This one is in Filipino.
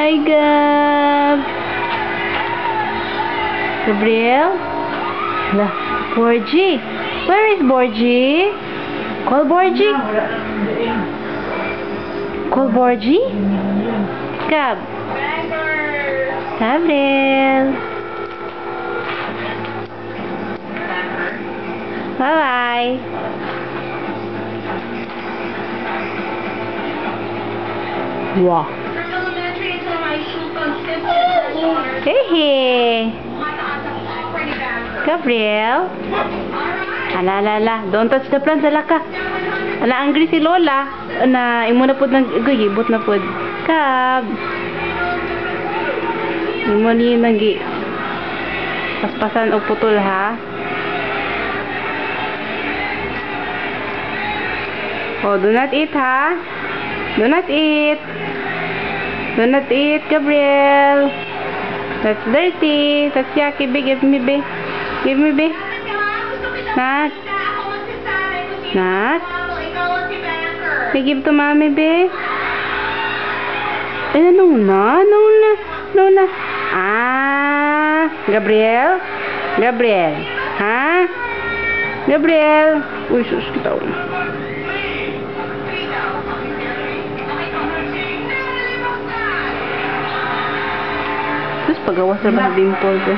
Hi, Gab. Gabriel? Hala, Borgie. Where is Borgie? Call Borgie. Call Borgie? Gab. Gabriel. Bye-bye. Wow. Hey, Gabriel. Ala. Don't touch the plants, ala ka. Ala, angry si Lola. Na, imo na po nag-gibot na po. Gab. Imo ni nagi. Paspasan o putol, ha? Oh, do not eat, ha? Do not eat. Do not eat, Gabriel. That's dirty. That's yucky. Give me, be. Give me, be. Nak. Nak. Hey, give to mommy, be. Eh, no na. Ah, Gabriel. Ha? Gabriel. Uy, sus, kita ulit. Terus pagawas na ba sa dimple ko?